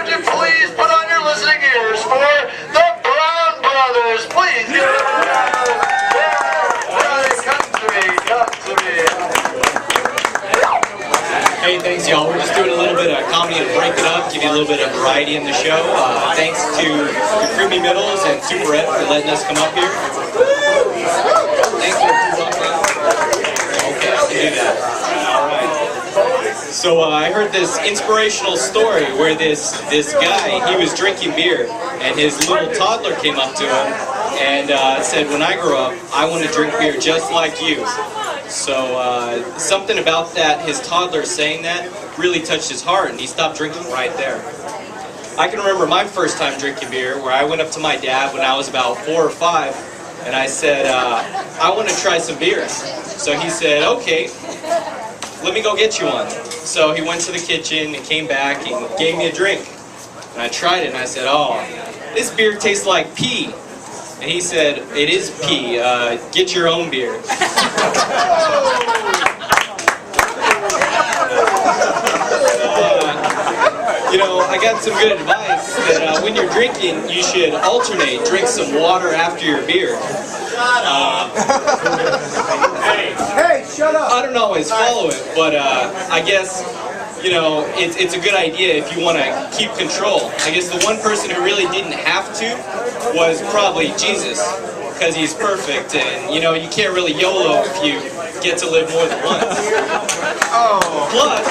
you please put on your listening ears for the Brown Brothers? Please give it up. Come to me, come to me. Hey, thanks y'all. We're just doing a little bit of comedy to break it up, give you a little bit of variety in the show. Thanks to the Creamy Middles and Superettes for letting us come up here. Thanks for okay, I can do that. Alright. So I heard this inspirational story where this guy, he was drinking beer and his little toddler came up to him and said, when I grow up, I want to drink beer just like you. So something about that, his toddler saying that, really touched his heart, and he stopped drinking right there. I can remember my first time drinking beer, where I went up to my dad when I was about 4 or 5, and I said, I want to try some beer. So he said, okay, let me go get you one. So he went to the kitchen and came back and gave me a drink. And I tried it, and I said, oh, this beer tastes like pee. And he said, it is pee, get your own beer. You know, I got some good advice that when you're drinking, you should alternate. Drink some water after your beer. Hey, shut up! I don't always follow it, but I guess, you know, it's a good idea if you want to keep control. I guess the one person who really didn't have to was probably Jesus, because he's perfect, and you know, you can't really YOLO if you get to live more than once. Plus,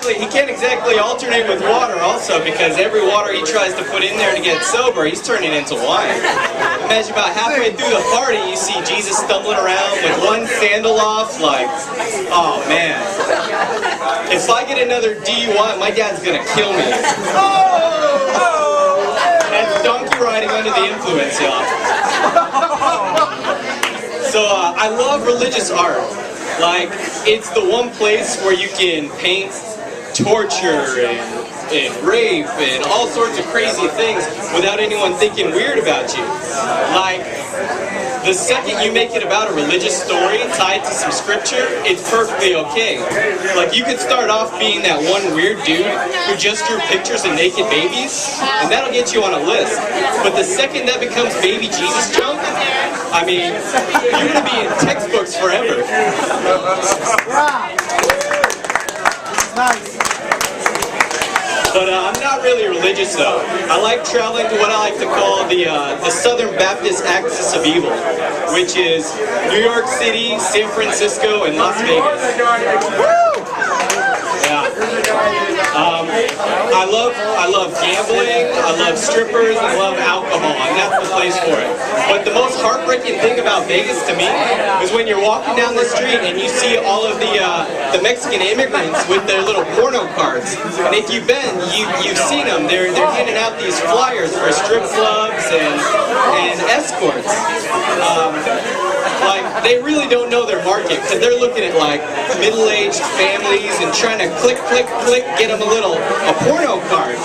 he can't exactly alternate with water also, because every water he tries to put in there to get sober, he's turning into wine. Imagine about halfway through the party, you see Jesus stumbling around with one sandal off, like, oh man. If I get another DUI, my dad's gonna kill me. That's donkey riding under the influence, y'all. So I love religious art. Like, it's the one place where you can paint torture and rape and all sorts of crazy things without anyone thinking weird about you. Like, the second you make it about a religious story tied to some scripture, it's perfectly okay. Like, you could start off being that one weird dude who just drew pictures of naked babies, and that'll get you on a list. But the second that becomes baby Jesus junk, I mean, you're going to be in textbooks forever. Nice. But I'm not really religious though. I like traveling to what I like to call the Southern Baptist axis of evil, which is New York City, San Francisco, and Las Vegas. Yeah. I love gambling, I love strippers, I love alcohol, and that's the place for it. But the most heartbreaking thing about Vegas to me is when you're walking down the street and you see all of the Mexican immigrants with their little porno cards. And if you've been, you've seen them. They're handing out these flyers for strip clubs and escorts. Like, they really don't know their market, because they're looking at like middle-aged families and trying to click, click, click, get them a porno card.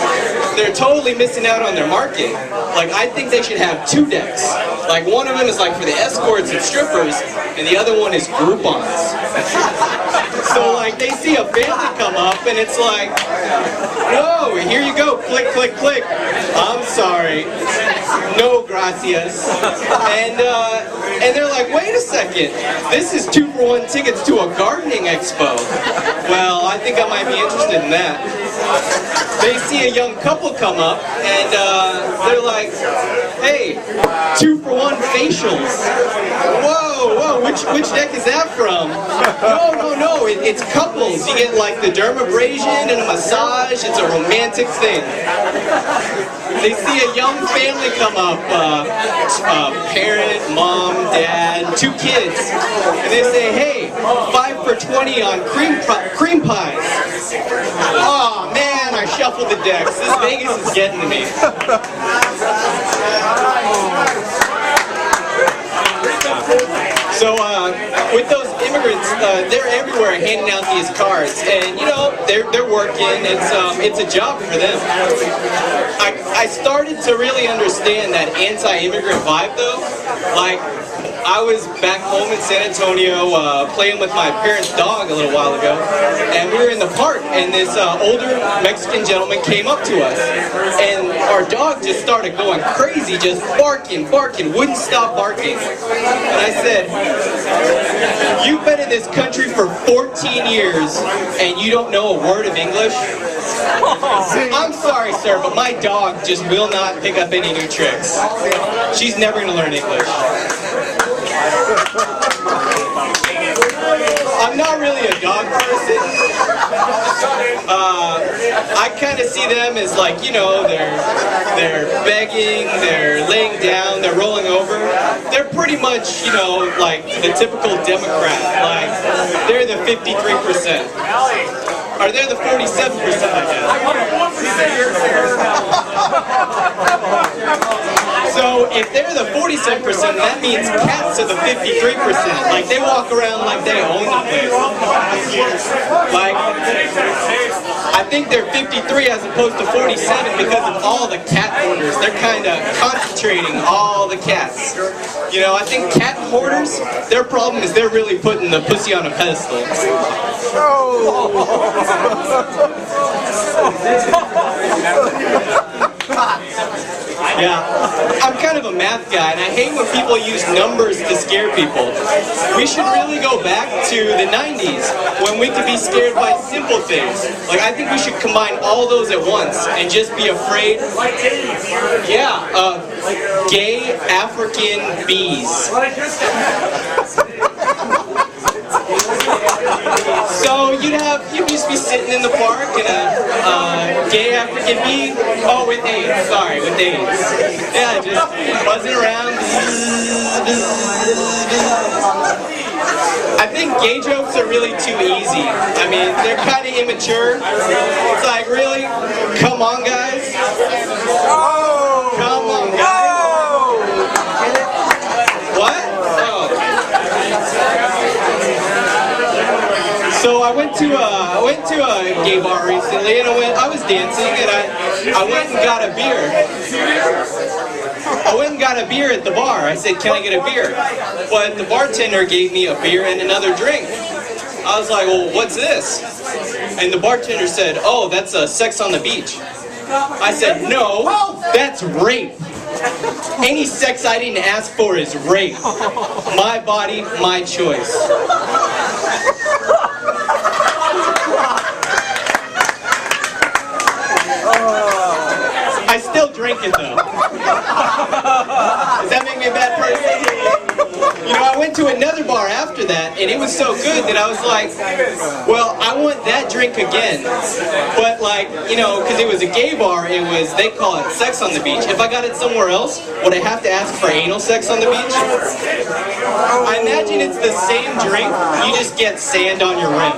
They're totally missing out on their market. Like, I think they should have 2 decks. Like, one of them is like for the escorts and strippers, and the other one is Groupons. So like, they see a family come up and it's like, no, here you go, click, click, click. I'm sorry, no gracias. And they're like, wait a second, this is 2-for-1 tickets to a gardening expo. Well, I think I might be interested in that. They see a young couple come up and they're like, hey, 2-for-1 facials. Whoa, which deck is that from? No, it's couples. You get like the dermabrasion and a massage. It's a romantic thing. They see a young family come up, parent, mom, dad, 2 kids, and they say, hey, 5 for $20 on cream pies. Oh man, I shuffled the decks. This Vegas is getting to me. So with those immigrants, they're everywhere handing out these cards, and you know they're working. It's a job for them. I started to really understand that anti-immigrant vibe though. Like I was back home in San Antonio playing with my parents' dog a little while ago, and we were in the park, and this older Mexican gentleman came up to us, and our dog just started going crazy, just barking, wouldn't stop barking. And I said, "You've been in this country for 14 years, and you don't know a word of English?" "I'm sorry, sir, but my dog just will not pick up any new tricks. She's never going to learn English." I'm not really a dog person. I kind of see them as like, you know, they're begging, they're laying down, they're rolling over. They're pretty much, you know, like the typical Democrat. Like, they're the 53%. Or they're the 47%, I guess. So if they're the 47%, that means cats are the 53%. Like they walk around like they own the place. Like I think they're 53 as opposed to 47 because of all the cat hoarders. They're kind of concentrating all the cats. You know, I think cat hoarders, their problem is they're really putting the pussy on a pedestal. Yeah, I'm kind of a math guy, and I hate when people use numbers to scare people. We should really go back to the 90s when we could be scared by simple things. Like, I think we should combine all those at once and just be afraid. Yeah, gay African bees. So you'd just be sitting in the park and a gay African bee, with AIDS, with AIDS. Yeah, just buzzing around. I think gay jokes are really too easy. I mean, they're kind of immature. It's like, really? Come on, guys. Come on, guys. What? So I went to a gay bar recently, and I was dancing, and I went and got a beer. I went and got a beer at the bar. I said, "Can I get a beer?" But the bartender gave me a beer and another drink. I was like, "Well, what's this?" And the bartender said, "Oh, that's Sex on the Beach." I said, "No, that's rape. Any sex I didn't ask for is rape. My body, my choice." I still drink it though. Does that make me a bad person? You know, I went to another bar after that, and it was so good that I was like, well, I want that drink again. But like, you know, because it was a gay bar, they call it Sex on the Beach. If I got it somewhere else, would I have to ask for anal sex on the beach? I imagine it's the same drink, you just get sand on your rim.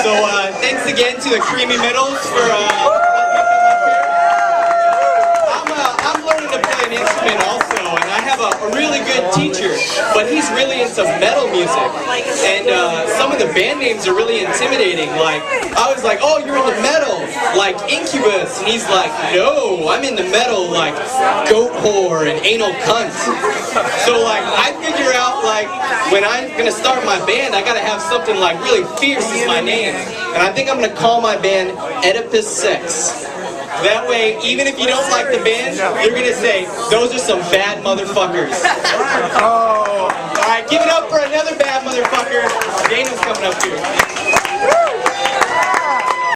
So thanks again to the Creamy Middles for letting me come up here. I'm learning to play an instrument also, and I have a really good teacher, but he's really into metal music. And some of the band names are really intimidating. Like, I was like, "Oh, you're into metal, like Incubus," and he's like, "No, I'm into metal like goat whore and anal cunt." So like, I figure out like, when I'm gonna start my band, I gotta have something like really fierce as my name. And I think I'm gonna call my band Oedipus Sex. That way, even if you don't like the band, you're gonna say, "Those are some bad motherfuckers." Alright, give it up for another bad motherfucker. Dana's coming up here.